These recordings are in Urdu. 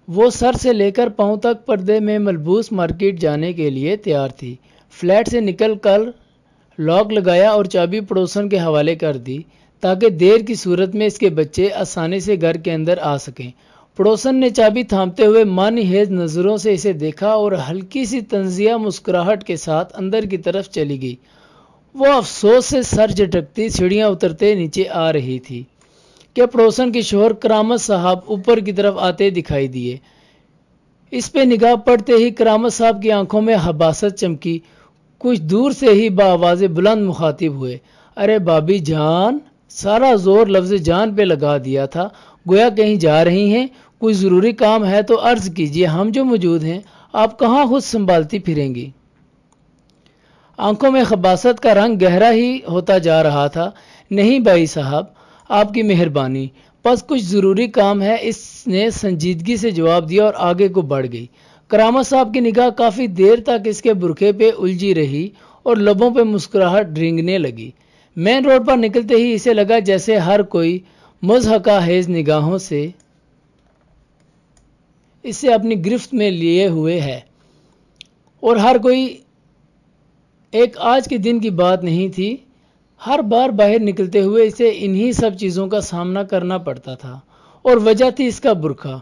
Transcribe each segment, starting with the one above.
وہ سر سے لے کر پاؤں تک پردے میں ملبوس مارکیٹ جانے کے لیے تیار تھی۔ فلیٹ سے نکل کر لاک لگایا اور چابی پڑوسن کے حوالے کر دی تاکہ دیر کی صورت میں اس کے بچے آسانی سے گھر کے اندر آ سکیں۔ پڑوسن نے چابی تھامتے ہوئے معنی خیز نظروں سے اسے دیکھا اور ہلکی سی طنزیہ مسکراہٹ کے ساتھ اندر کی طرف چلی گئی۔ وہ افسوس سے سر جھٹکتی سیڑھیاں اترتے نیچے آ رہی تھی کہ پڑوسن کے شوہر کرامت صاحب اوپر کی طرف آتے دکھائی دیے۔ اس پہ نگاہ پڑتے ہی کرامت صاحب کی آنکھوں میں حباست چمکی۔ کچھ دور سے ہی بآواز بلند مخاطب ہوئے، ارے بابی جان! سارا زور لفظ جان پہ لگا دیا تھا، گویا کہیں جا رہی ہیں، کوئی ضروری کام ہے تو عرض کیجیے، ہم جو موجود ہیں، آپ کہاں خود سنبھالتی پھریں گی؟ آنکھوں میں خباثت کا رنگ گہرا ہی ہوتا جا رہا تھا۔ نہیں بھائی صاحب، آپ کی مہربانی، بس کچھ ضروری کام ہے، اس نے سنجیدگی سے جواب دیا اور آگے کو بڑھ گئی۔ کرامت صاحب کی نگاہ کافی دیر تک اس کے برقعے پہ الجھی رہی اور لبوں پہ مسکراہٹ رینگنے لگی۔ مین روڈ پر نکلتے ہی اسے لگا جیسے ہر کوئی مضحکہ خیز نگاہوں سے اسے اپنی گرفت میں لیے ہوئے ہے، اور ہر کوئی ایک آج کے دن کی بات نہیں تھی۔ ہر بار باہر نکلتے ہوئے اسے انہی سب چیزوں کا سامنا کرنا پڑتا تھا، اور وجہ تھی اس کا برقع۔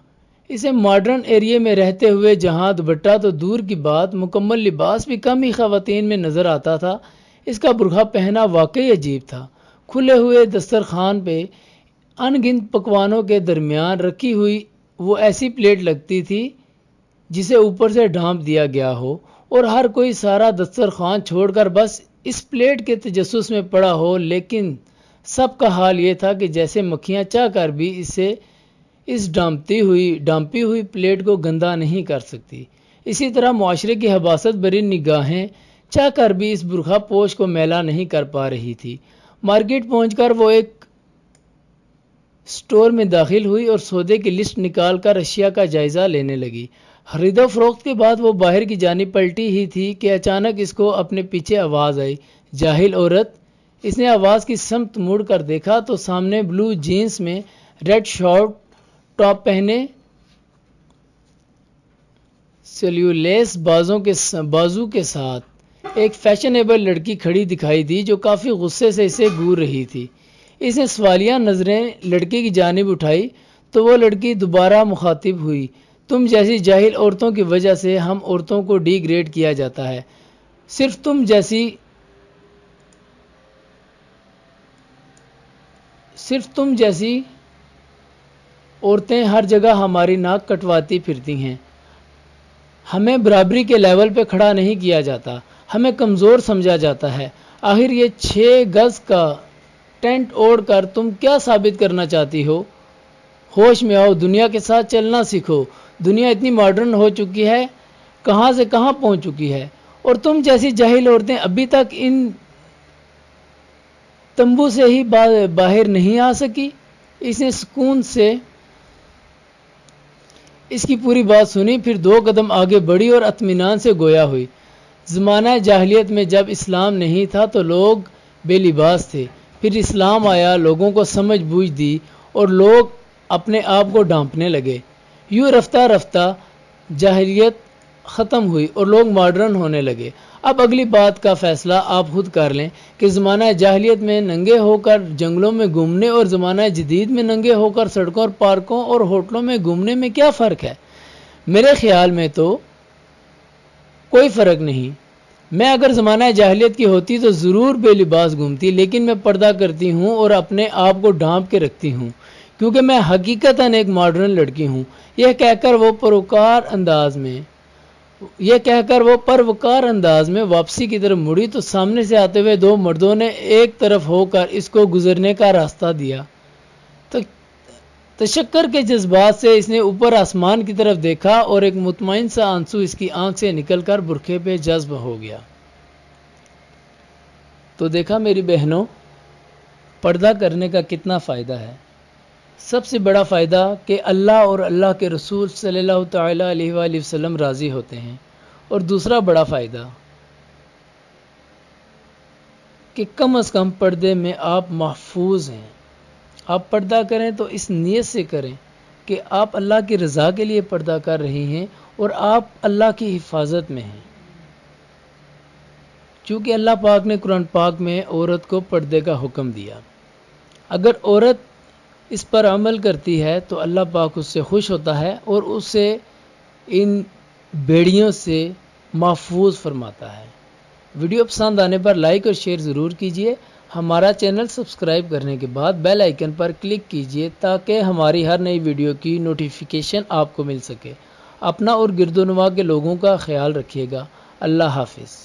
اسے ماڈرن ایریے میں رہتے ہوئے جہاں دوپٹہ تو دور کی بات، مکمل لباس بھی کم ہی خواتین میں نظر آتا تھا، اس کا برقع پہنا واقعی عجیب تھا۔ کھلے ہوئے دسترخوان پہ ان گنت پکوانوں کے درمیان رکھی ہوئی وہ ایسی پلیٹ لگتی تھی جسے اوپر سے ڈھانپ دیا گیا ہو، اور ہر کوئی سارا دسترخوان چھوڑ کر بس اس پلیٹ کے تجسس میں پڑا ہو، لیکن سب کا حال یہ تھا کہ جیسے مکھیاں چاہ کر بھی اس ڈھانپی ہوئی پلیٹ کو گندا نہیں کر سکتی، اسی طرح معاشرے کی حباست بری نگاہیں چاہ کر بھی اس برقع پوش کو میلا نہیں کر پا رہی تھی۔ مارکیٹ پہنچ کر وہ ایک سٹور میں داخل ہوئی اور سودے کی لسٹ نکال کر اشیاء کا جائزہ لینے لگی۔ خرید و فروخت کے بعد وہ باہر کی جانب پلٹی ہی تھی کہ اچانک اس کو اپنے پیچھے آواز آئی، جاہل عورت! اس نے آواز کی سمت مڑ کر دیکھا تو سامنے بلو جینس میں ریڈ شارٹ ٹاپ پہنے سیلیولیس بازو کے ساتھ ایک فیشنیبل لڑکی کھڑی دکھائی دی جو کافی غصے سے اسے گور رہی تھی۔ اس نے سوالیہ نظریں لڑکی کی جانب اٹھائی تو وہ لڑکی دوبارہ مخاطب ہوئی، تم جیسی جاہل عورتوں کی وجہ سے ہم عورتوں کو ڈی گریڈ کیا جاتا ہے، صرف تم جیسی عورتیں ہر جگہ ہماری ناک کٹواتی پھرتی ہیں، ہمیں برابری کے لیول پہ کھڑا نہیں کیا جاتا، ہمیں کمزور سمجھا جاتا ہے۔ آخر یہ 6 گز کا ٹینٹ اوڑھ کر تم کیا ثابت کرنا چاہتی ہو؟ ہوش میں آؤ، دنیا کے ساتھ چلنا سیکھو، دنیا اتنی ماڈرن ہو چکی ہے، کہاں سے کہاں پہنچ چکی ہے، اور تم جیسی جاہل عورتیں ابھی تک ان تمبو سے ہی باہر نہیں آ سکی۔ اس نے سکون سے اس کی پوری بات سنی، پھر 2 قدم آگے بڑھی اور اطمینان سے گویا ہوئی۔ زمانہ جاہلیت میں جب اسلام نہیں تھا تو لوگ بے لباس تھے، پھر اسلام آیا، لوگوں کو سمجھ بوجھ دی اور لوگ اپنے آپ کو ڈھانپنے لگے۔ یوں رفتہ رفتہ جاہلیت ختم ہوئی اور لوگ ماڈرن ہونے لگے۔ اب اگلی بات کا فیصلہ آپ خود کر لیں کہ زمانہ جاہلیت میں ننگے ہو کر جنگلوں میں گھومنے اور زمانہ جدید میں ننگے ہو کر سڑکوں اور پارکوں اور ہوٹلوں میں گھومنے میں کیا فرق ہے؟ میرے خیال میں تو کوئی فرق نہیں۔ میں اگر زمانہ جاہلیت کی ہوتی تو ضرور بے لباس گھومتی، لیکن میں پردہ کرتی ہوں اور اپنے آپ کو ڈھانپ کے رکھتی ہوں، کیونکہ میں حقیقتاً ایک ماڈرن لڑکی ہوں۔ یہ کہہ کر وہ پروکار انداز میں واپسی کی طرف مڑی تو سامنے سے آتے ہوئے 2 مردوں نے ایک طرف ہو کر اس کو گزرنے کا راستہ دیا۔ تشکر کے جذبات سے اس نے اوپر آسمان کی طرف دیکھا اور ایک مطمئن سا آنسو اس کی آنکھ سے نکل کر برقعے پہ جذب ہو گیا۔ تو دیکھا میری بہنوں، پردہ کرنے کا کتنا فائدہ ہے۔ سب سے بڑا فائدہ کہ اللہ اور اللہ کے رسول صلی اللہ تعالیٰ علیہ وآلہ وسلم راضی ہوتے ہیں، اور دوسرا بڑا فائدہ کہ کم از کم پردے میں آپ محفوظ ہیں۔ آپ پردہ کریں تو اس نیت سے کریں کہ آپ اللہ کی رضا کے لیے پردہ کر رہی ہیں اور آپ اللہ کی حفاظت میں ہیں، چونکہ اللہ پاک نے قرآن پاک میں عورت کو پردے کا حکم دیا۔ اگر عورت اس پر عمل کرتی ہے تو اللہ پاک اس سے خوش ہوتا ہے اور اسے ان بیڑیوں سے محفوظ فرماتا ہے۔ ویڈیو پسند آنے پر لائک اور شیئر ضرور کیجیے۔ ہمارا چینل سبسکرائب کرنے کے بعد بیل آئیکن پر کلک کیجیے تاکہ ہماری ہر نئی ویڈیو کی نوٹیفیکیشن آپ کو مل سکے۔ اپنا اور گرد و نواح کے لوگوں کا خیال رکھیے گا۔ اللہ حافظ۔